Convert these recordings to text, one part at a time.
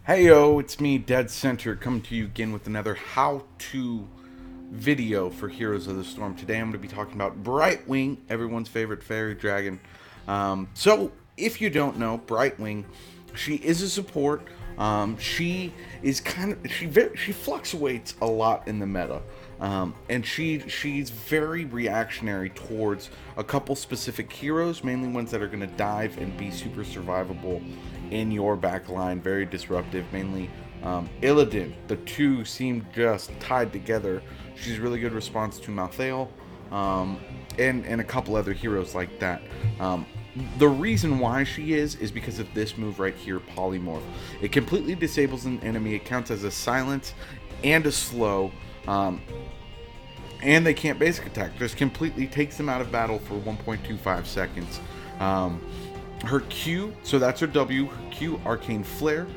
Heyo, it's me, Dead Center, coming to you again with another how-to video for Heroes of the Storm. Today I'm going to be talking about Brightwing, everyone's favorite fairy dragon. So, if you don't know, Brightwing, she is a support. She is she fluctuates a lot in the meta, and she's very reactionary towards a couple specific heroes, mainly ones that are going to dive and be super survivable in your back line, very disruptive, mainly Illidan. The two seem just tied together. She's really good response to Malthael, and a couple other heroes like that. The reason why she is because of this move right here, Polymorph. It completely disables an enemy. It counts as a silence and a slow, and they can't basic attack. Just completely takes them out of battle for 1.25 seconds. Her Q, so that's her W. Her Q, Arcane Flare.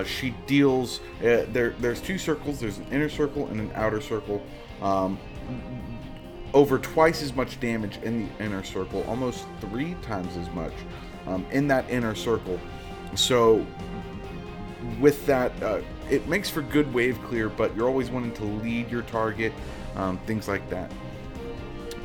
She deals. There's two circles. There's an inner circle and an outer circle. Over twice as much damage in the inner circle, almost 3 times as much in that inner circle. So with that, it makes for good wave clear, but you're always wanting to lead your target, things like that.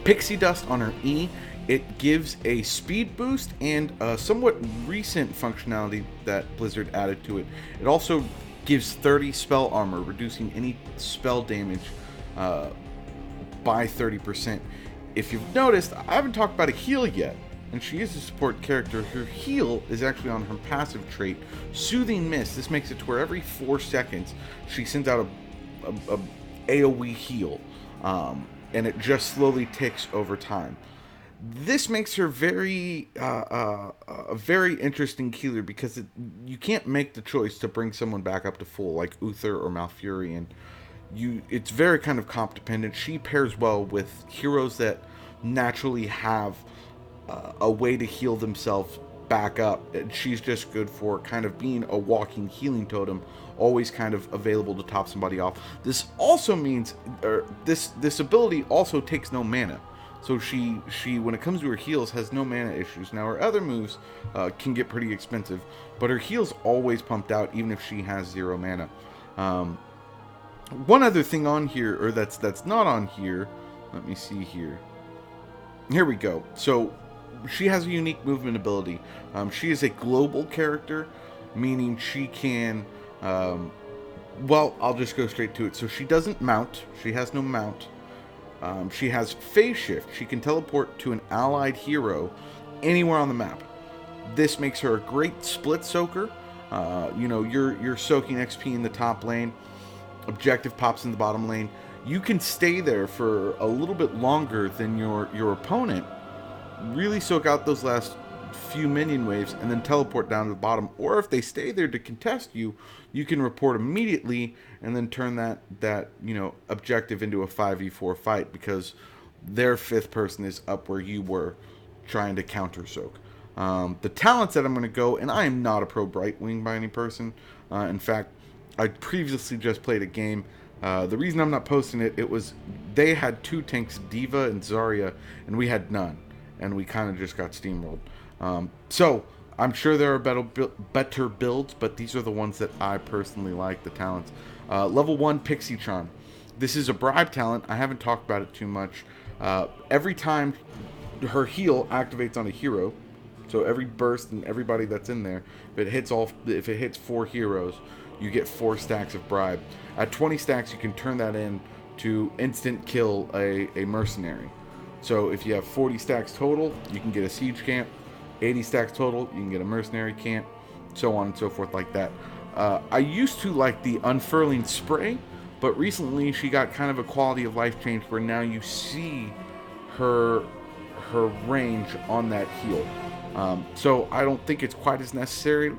Pixie Dust on her E, it gives a speed boost and a somewhat recent functionality that Blizzard added to it. It also gives 30 spell armor, reducing any spell damage by 30%. If you've noticed, I haven't talked about a heal yet, and she is a support character. Her heal is actually on her passive trait, Soothing Mist. This makes it to where every 4 seconds she sends out a AoE heal, and it just slowly ticks over time. This makes her a very interesting healer because you can't make the choice to bring someone back up to full like Uther or Malfurion. It's very kind of comp dependent. She pairs well with heroes that naturally have a way to heal themselves back up. And she's just good for kind of being a walking healing totem, always kind of available to top somebody off. This also means, this ability also takes no mana. So she when it comes to her heals has no mana issues. Now her other moves can get pretty expensive, but her heals always pumped out even if she has 0 mana. One other thing on here, or that's not on here. Let me see here. Here we go. So she has a unique movement ability. She is a global character, meaning she can. Well, I'll just go straight to it. So she doesn't mount. She has no mount. She has phase shift. She can teleport to an allied hero anywhere on the map. This makes her a great split soaker. You're soaking XP in the top lane. Objective pops in the bottom lane. You can stay there for a little bit longer than your opponent. Really soak out those last few minion waves and then teleport down to the bottom. Or if they stay there to contest you, you can report immediately and then turn that objective into a 5v4 fight because their 5th person is up where you were trying to counter soak. The talents that I'm going to go, and I am not a pro Brightwing by any person. In fact, I previously just played a game. The reason I'm not posting it was they had 2 tanks, Diva and Zarya, and we had none. And we kind of just got steamrolled. So, I'm sure there are better builds, but these are the ones that I personally like, the talents. Level 1, Pixietron. This is a bribe talent. I haven't talked about it too much. Every time her heal activates on a hero, so every burst and everybody that's in there, if it hits 4 heroes, you get 4 stacks of bribe. At 20 stacks, you can turn that in to instant kill a mercenary. So if you have 40 stacks total, you can get a siege camp. 80 stacks total, you can get a mercenary camp, so on and so forth like that. I used to like the unfurling spray, but recently she got kind of a quality of life change where now you see her range on that heal. So I don't think it's quite as necessary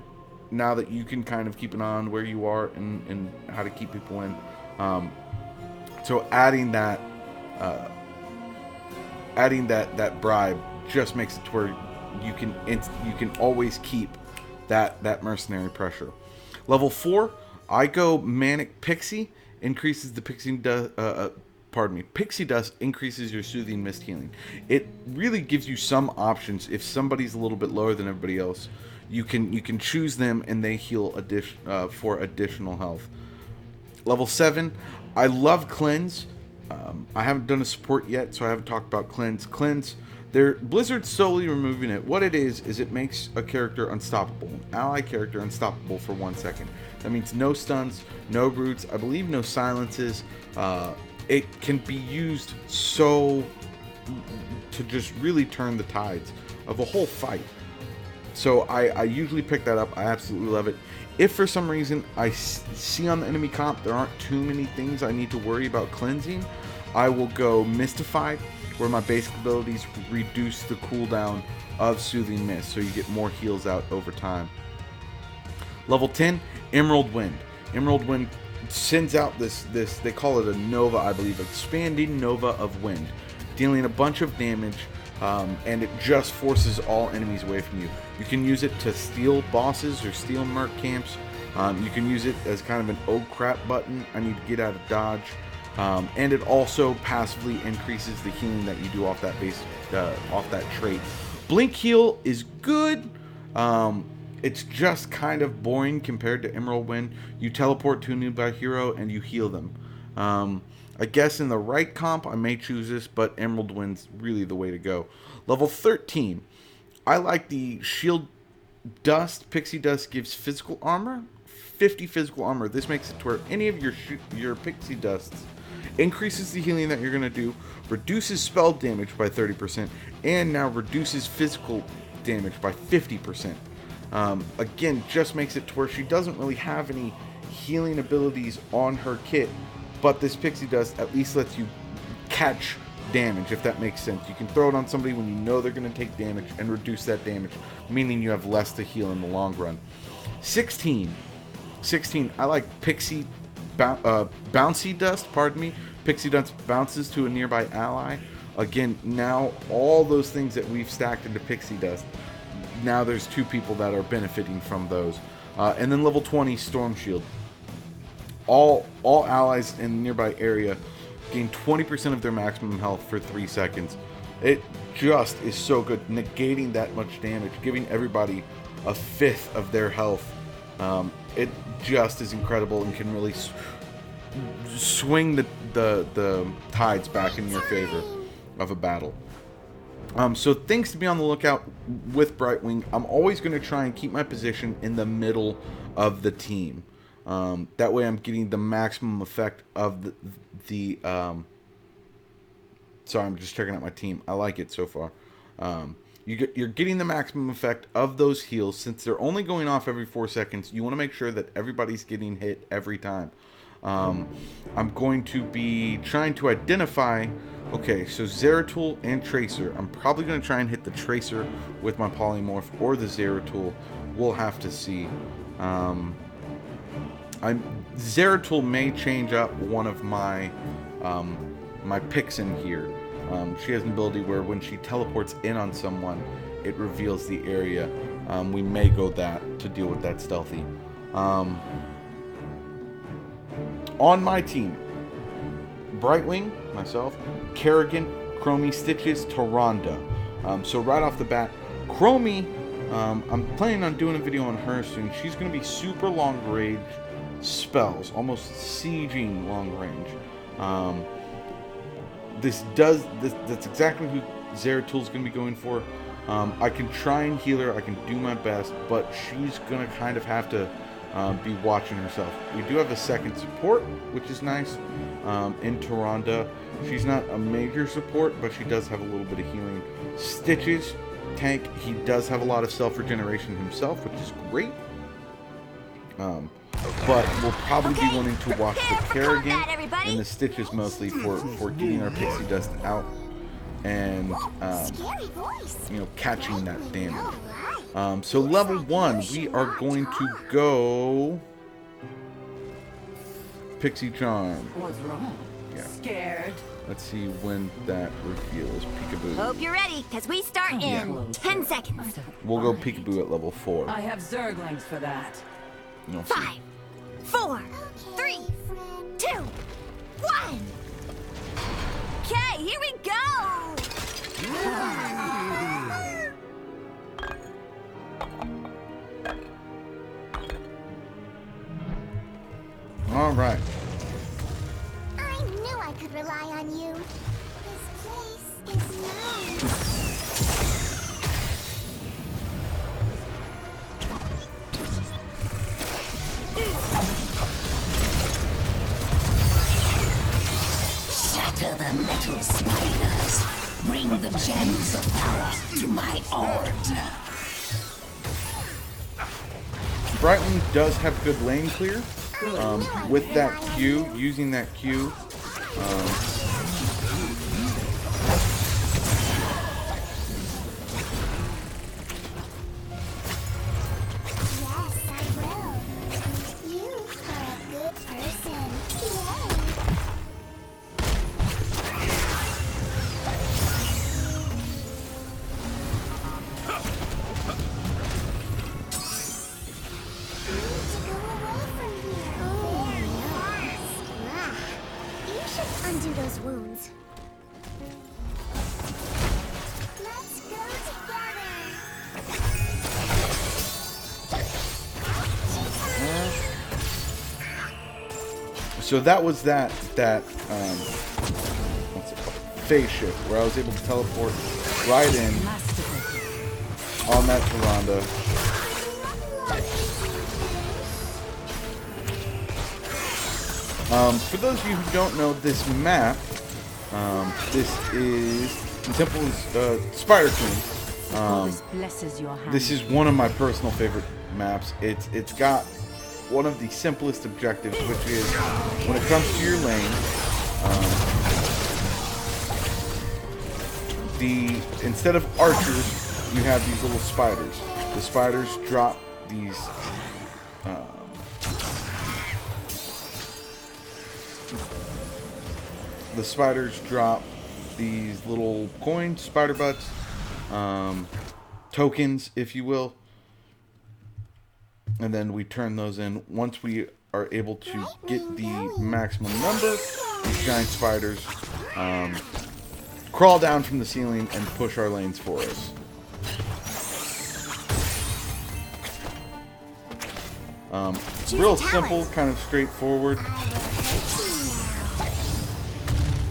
now that you can kind of keep an eye on where you are and how to keep people in. So adding that bribe just makes it to where you can always keep that mercenary pressure. Level 4, I go Manic Pixie, increases the Pixie Dust increases your Soothing Mist healing. It really gives you some options. If somebody's a little bit lower than everybody else, you can choose them, and they heal for additional health. Level 7, I love Cleanse. I haven't done a support yet, so I haven't talked about Cleanse. Cleanse, Blizzard's slowly removing it. What it is it makes a character unstoppable, an ally character unstoppable for 1 second. That means no stuns, no roots, I believe no silences. It can be used to just really turn the tides of a whole fight. So I usually pick that up. I absolutely love it. If for some reason I see on the enemy comp there aren't too many things I need to worry about cleansing, I will go Mystified, where my basic abilities reduce the cooldown of Soothing Mist, so you get more heals out over time. Level 10, Emerald Wind. Emerald Wind sends out this they call it a Nova, I believe, expanding Nova of Wind, dealing a bunch of damage, and it just forces all enemies away from you. You can use it to steal bosses or steal merc camps. You can use it as kind of an oh crap button, I need to get out of dodge. And it also passively increases the healing that you do off that off that trait. Blink Heal is good. It's just kind of boring compared to Emerald Wind. You teleport to a nearby hero and you heal them. I guess in the right comp I may choose this, but Emerald Wind's really the way to go. Level 13. I like the Shield Dust. Pixie Dust gives physical armor, 50 physical armor. This makes it to where any of your Pixie Dusts increases the healing that you're going to do, reduces spell damage by 30%, and now reduces physical damage by 50%. Again, just makes it to where she doesn't really have any healing abilities on her kit, but this Pixie Dust at least lets you catch damage, if that makes sense. You can throw it on somebody when you know they're going to take damage and reduce that damage, meaning you have less to heal in the long run. 16, I like Pixie Bouncy Dust, pardon me. Pixie Dust bounces to a nearby ally. Again, now all those things that we've stacked into Pixie Dust, now there's 2 people that are benefiting from those. And then level 20, Storm Shield. All allies in the nearby area gain 20% of their maximum health for 3 seconds. It just is so good, negating that much damage, giving everybody a 1/5 of their health. It just is incredible and can really swing the tides back in your favor of a battle. So things to be on the lookout with Brightwing. I'm always going to try and keep my position in the middle of the team. That way I'm getting the maximum effect of sorry, I'm just checking out my team. I like it so far. You're getting the maximum effect of those heals. Since they're only going off every 4 seconds, you want to make sure that everybody's getting hit every time. I'm going to be trying to identify... Okay, so Zeratul and Tracer. I'm probably going to try and hit the Tracer with my Polymorph, or the Zeratul. We'll have to see. Zeratul may change up one of my my picks in here. She has an ability where when she teleports in on someone, it reveals the area. We may go that to deal with that stealthy. On my team, Brightwing, myself, Kerrigan, Chromie, Stitches, Tyrande. So right off the bat, Chromie, I'm planning on doing a video on her soon. She's going to be super long range spells, almost sieging long range. That's exactly who Zeratul's going to be going for. I can try and heal her, I can do my best, but she's going to kind of have to be watching herself. We do have a second support, which is nice, in Tyrande. She's not a major support, but she does have a little bit of healing. Stitches, tank, he does have a lot of self-regeneration himself, which is great. But we'll probably be wanting to watch the Kerrigan and the Stitches mostly for getting our Pixie Dust out and catching that damage. So level 1, we are going to go Pixie Charm. What's wrong? Yeah. Scared? Let's see when that reveals. Peekaboo. Hope you're ready, because we start in 10 seconds. We'll go Peekaboo at level 4. I have Zerglings for that. 5, 4, 3, 2, 1. Okay, here we go. All right. I knew I could rely on you. This place is mine. Shatter the metal spiders. Bring the gems of power to my altar. Brightwing does have good lane clear. With that Q, using that Q, Yes, I will. You are a good person. Yay. You should undo those wounds. Let's go together. so that was that what's it called? Phase shift, where I was able to teleport right in on that Tyrande. For those of you who don't know this map, this is the Temple Spider Queen. Blesses your hand. This is one of my personal favorite maps. It's got one of the simplest objectives, which is when it comes to your lane, instead of archers, you have these little spiders. The spiders drop these. The spiders drop these little coins, spider butts, tokens, if you will. And then we turn those in. Once we are able to get the maximum number, these giant spiders crawl down from the ceiling and push our lanes for us. Real simple, kind of straightforward.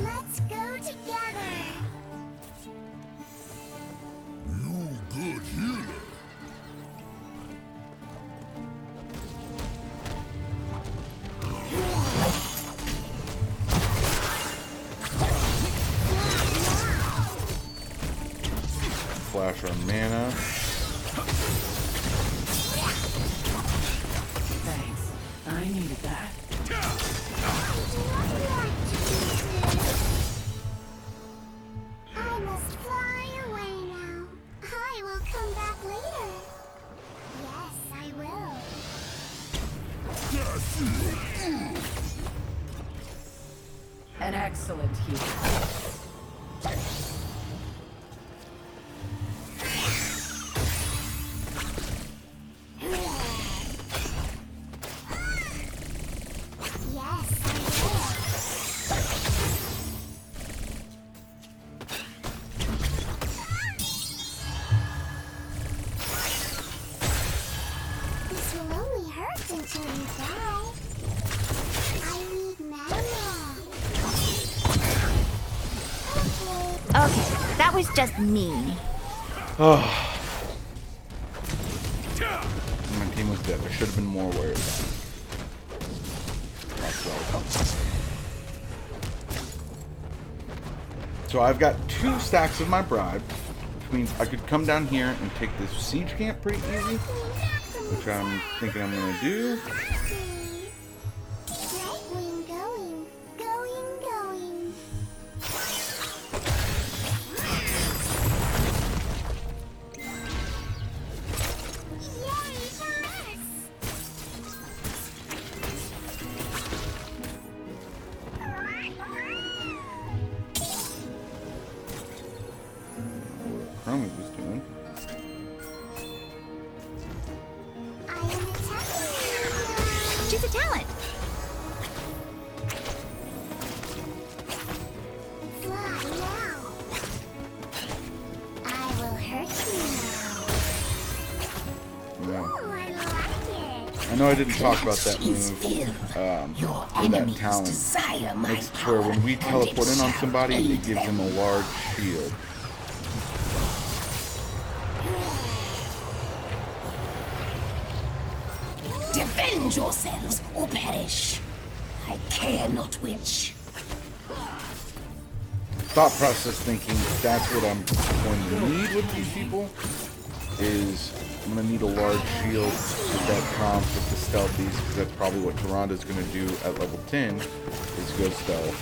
Let's go together. You good healer. Flash our mana. Thanks. I needed that. I must fly away now. I will come back later. Yes, I will. An excellent healer. Yes, I will. This will only hurt until you die. I need mana. Okay, that was just mean. Oh. My team was dead. I should have been more aware of that. So I've got 2 stacks of my bribe, which means I could come down here and take this siege camp pretty easy, which I'm thinking I'm going to do. Brightwing going, going, going. Yay for us! Chromie was doing. I am attacking you. She's attacking know I didn't talk about that move, Your or that enemies talent. desire my It's where when we power, and teleport in on shall somebody, aid it gives them a large shield. Defend yourselves or perish. I care not which. Thought process thinking that's what I'm going to need with these people is I'm going to need a large shield with that comp with the stealthies, because that's probably what Taranda's going to do at level 10 is go stealth.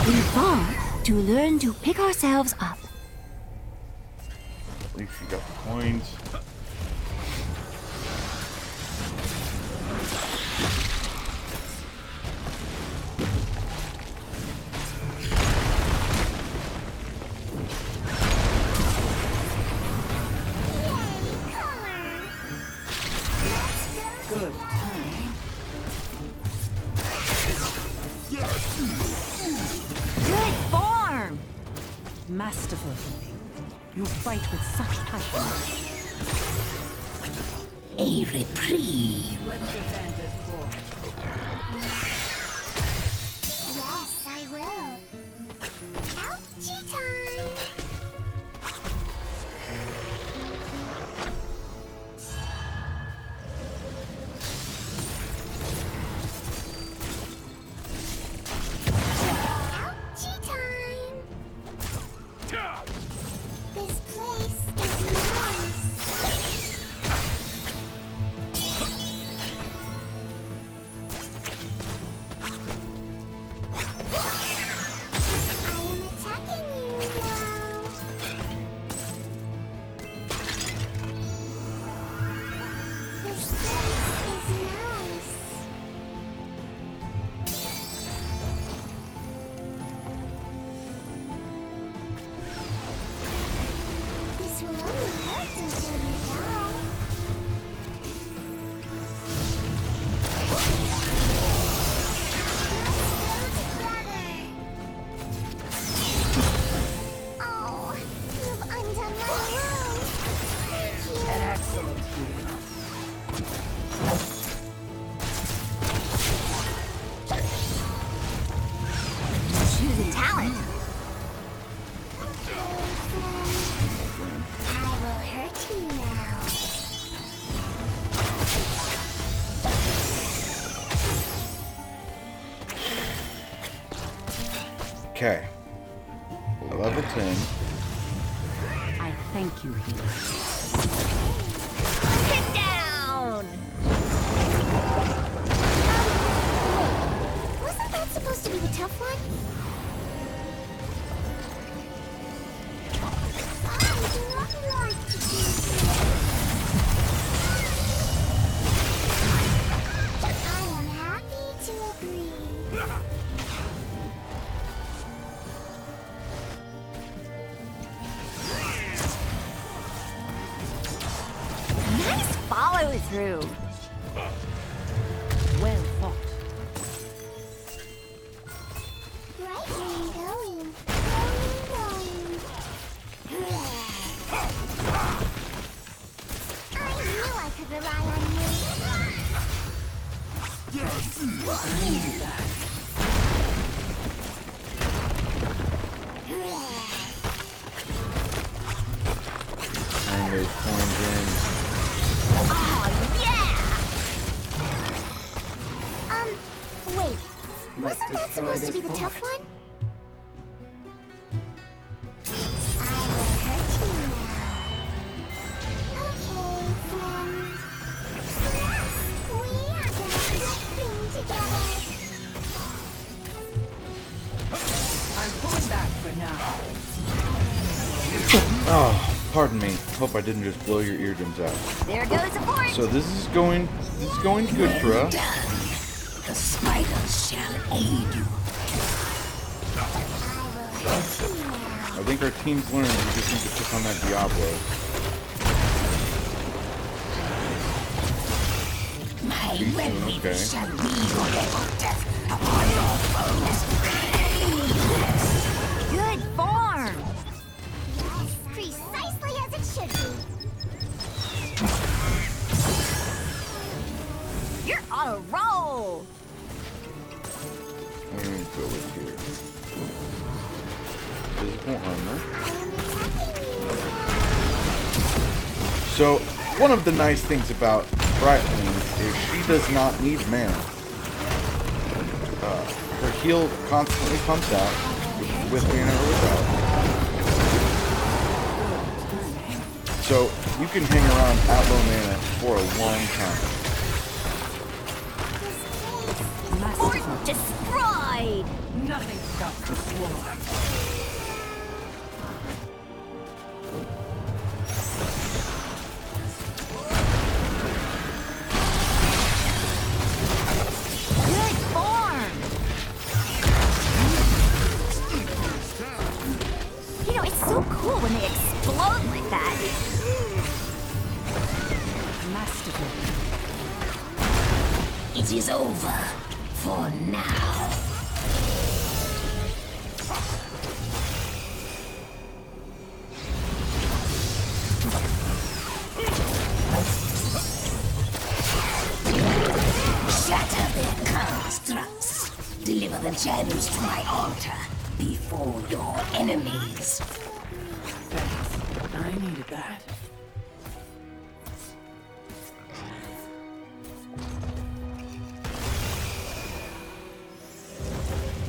We fall to learn to pick ourselves up. At least you got the coins. Good form! Masterful. You fight with such passion. A reprieve. Yes, I will. Ouchie time! Ouchie time! This place is nice. I am attacking you now. This place is nice. This will only hurt until you die. Oh, you've undone my world. Thank you. An excellent Choose a talent. I will hurt you now. Okay. Level 10. I thank you, healer. Get down! Wasn't that supposed to be the tough one? I do not like to do this. I am happy to agree. Nice follow through. Well fought. Brightwing going. I knew I could rely on And those coins in. Wait. Wasn't that supposed to be the tough one? I will hurt you now. Okay, friend. Yes, we are gonna do this thing together. I'm pulling back for now. Oh, pardon me. Hope I didn't just blow your eardrums out. There goes a point. So this is going good for us. The spiders shall aid you. I will hurt you now. I think our team's learned we just need to pick on that Diablo. My Decent, weapon okay. shall be your level death upon your foes. Good form. armor. So, one of the nice things about Brightwing is she does not need mana. Her heal constantly pumps out, with mana or without. So, you can hang around at low mana for a long time. Fort destroyed! Nothing stops the swarm. Good form! You know, it's so cool when they explode like that. Masterful. It is over for now. Shatter their constructs. Deliver the gems to my altar before your enemies. Thanks. I needed that.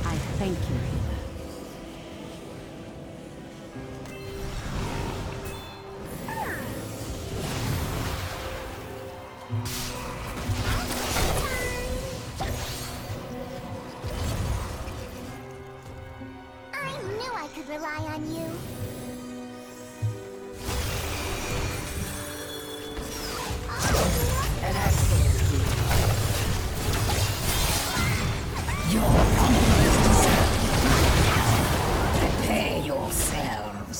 I thank you, healer. I knew I could rely on you. Your enemies deserve my power. Prepare yourselves.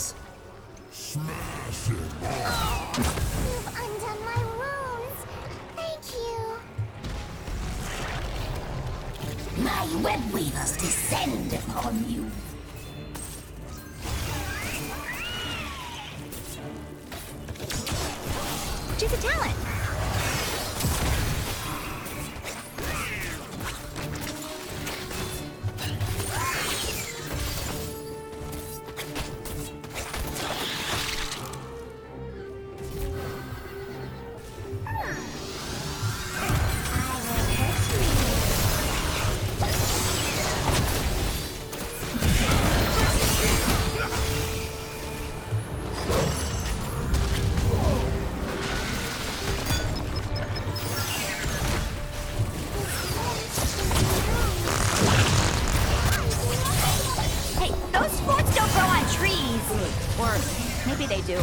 Smash it. You've undone my wounds. Thank you. My web weavers descend upon you. Choose a talent. Hey, those forts don't grow on trees. Or maybe they do.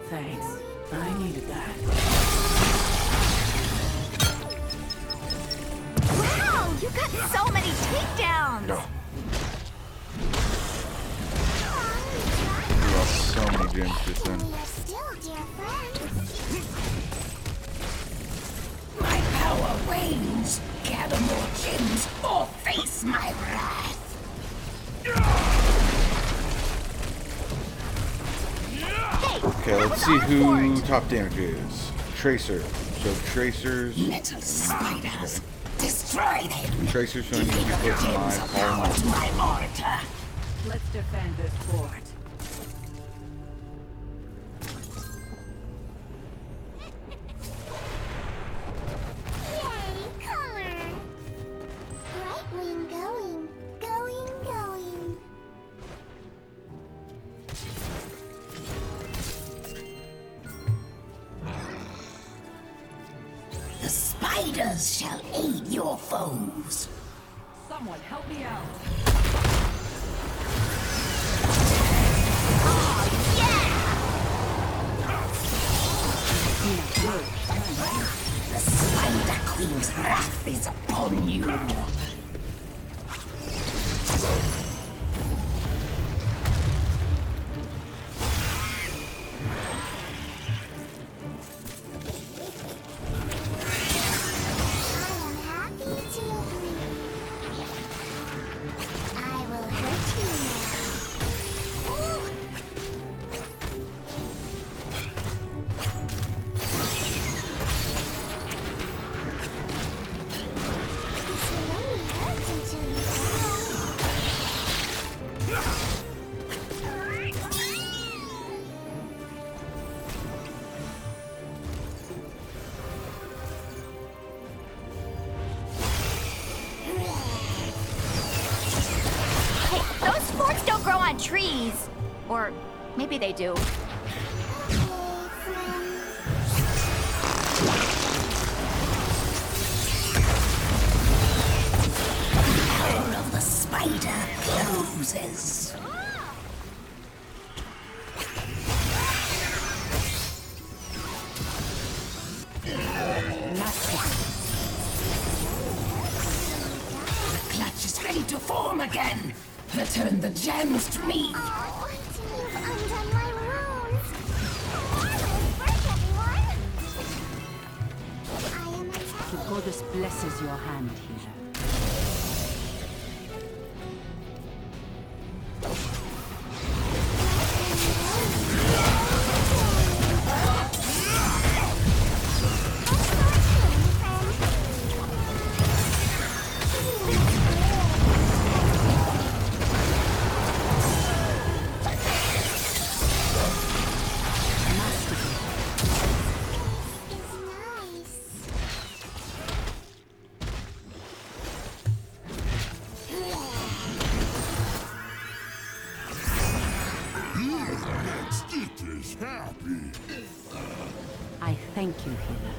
Thanks. I needed that. Wow, you got so many takedowns. No. We lost so many gems just then. We are still dear friends. My power wanes. Gather more gems or face my wrath. Okay, let's see who top damage is. Tracer. So Tracer's Metal spiders. Destroy them. Tracer's showing you to Deliver the put my gems of power to Polymorphs. my altar. Let's defend this fort. Yay, color. Brightwing going. Going. The spiders shall aid your foes. Someone help me out. The Spider Queen's wrath is upon you. I am happy to agree. I will hurt you now. Or maybe they do. Power of the spider closes. The clutch is ready to form again. Return the gems to me. Oh, you've undone my wounds. Work, everyone. I am attacking. The goddess blesses your hand, healer. I thank you, healer.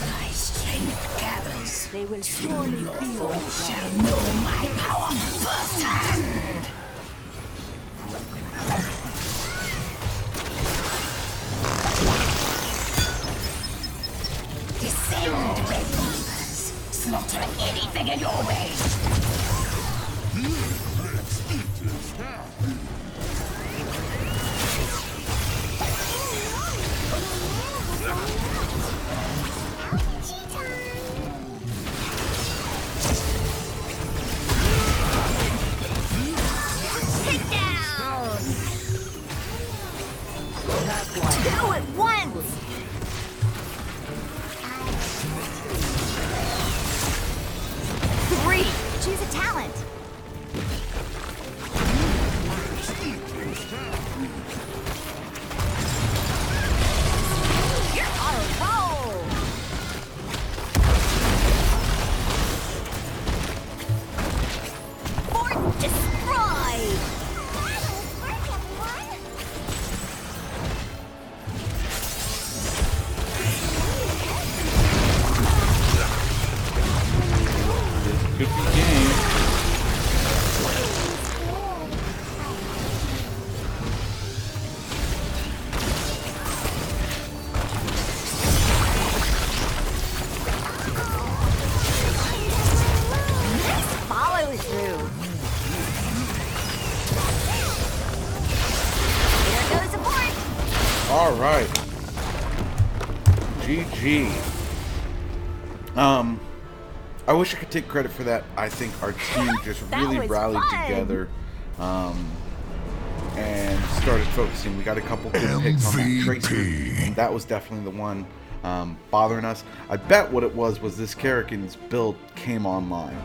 My strength gathers. They will surely Your feel foes shall know my power firsthand. Descend, red weavers. Slaughter anything in your way. Two at once! Three! Choose a talent. You're on a roll! Fort destroyed! Work, everyone. This could be game. Follow through. There goes support. All right. GG. I wish I could take credit for that. I think our team just That really was rallied fun. together and started focusing. We got a couple good picks on that Tracer, and that was definitely the one bothering us. I bet what it was this Kerrigan's build came online.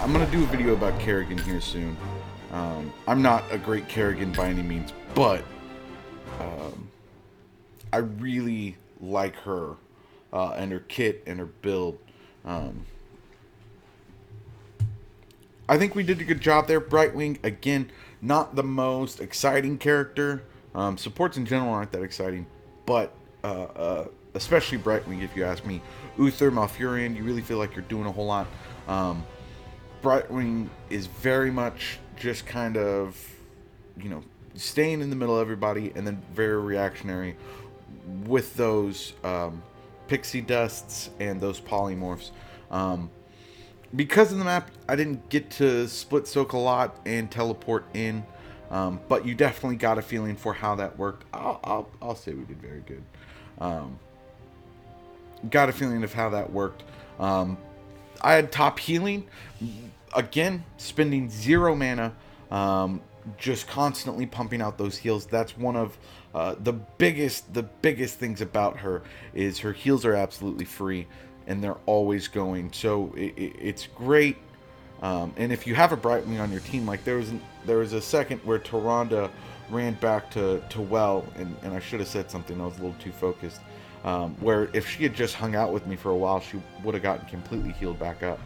I'm going to do a video about Kerrigan here soon. I'm not a great Kerrigan by any means, but I really like her and her kit and her build. I think we did a good job there. Brightwing, again, not the most exciting character. Supports in general aren't that exciting, but especially Brightwing, if you ask me. Uther, Malfurion, you really feel like you're doing a whole lot. Brightwing is very much just kind of, you know, staying in the middle of everybody, and then very reactionary with those pixie dusts and those polymorphs. Because of the map, I didn't get to split soak a lot and teleport in, but you definitely got a feeling for how that worked. I'll say we did very good. Got a feeling of how that worked. I had top healing, again, spending 0 mana, just constantly pumping out those heals. That's one of the biggest things about her is her heals are absolutely free, and they're always going. So it's great. And if you have a Brightwing on your team, like there was a second where Tyrande ran back to well, and I should have said something. I was a little too focused. Where if she had just hung out with me for a while, she would have gotten completely healed back up.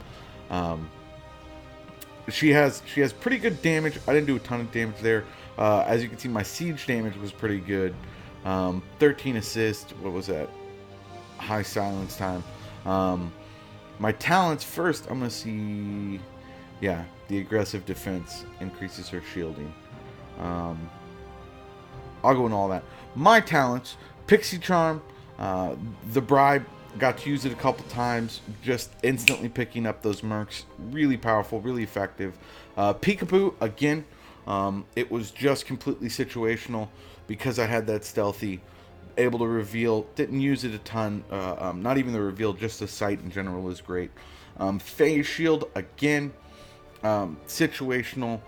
she has pretty good damage. I didn't do a ton of damage there. As you can see, my siege damage was pretty good. 13 assists. What was that? High silence time. My talents first. I'm gonna see. Yeah, the aggressive defense increases her shielding. I'll go into all that. My talents: Pixie Charm, the Bribe. Got to use it a couple times, just instantly picking up those mercs. Really powerful, really effective. Peekaboo, again, it was just completely situational because I had that stealthy, able to reveal. Didn't use it a ton, not even the reveal, just the sight in general is great. Phase Shield, again, situational.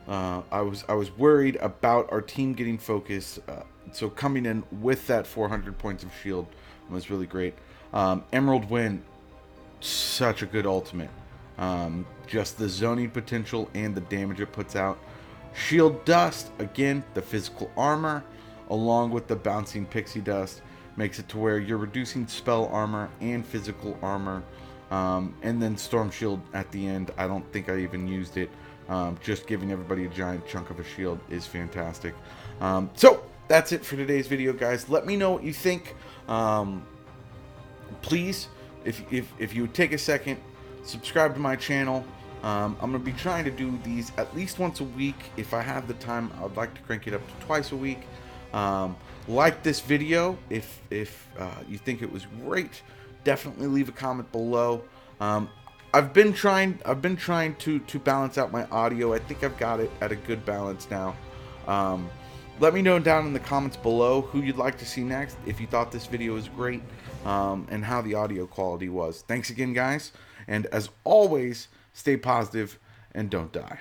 I was worried about our team getting focused, so coming in with that 400 points of shield was really great. Emerald Wind, such a good ultimate. Just the zoning potential and the damage it puts out. Shield Dust, again, the physical armor, along with the bouncing pixie dust, makes it to where you're reducing spell armor and physical armor. And then Storm Shield at the end, I don't think I even used it. Just giving everybody a giant chunk of a shield is fantastic. So that's it for today's video, guys. Let me know what you think. Please, if you would take a second, subscribe to my channel. I'm going to be trying to do these at least once a week. If I have the time, I'd like to crank it up to twice a week. Like this video if you think it was great. Definitely leave a comment below. I've been trying to balance out my audio. I think I've got it at a good balance now. Let me know down in the comments below who you'd like to see next, if you thought this video was great, and how the audio quality was. Thanks again, guys, and as always, stay positive and don't die.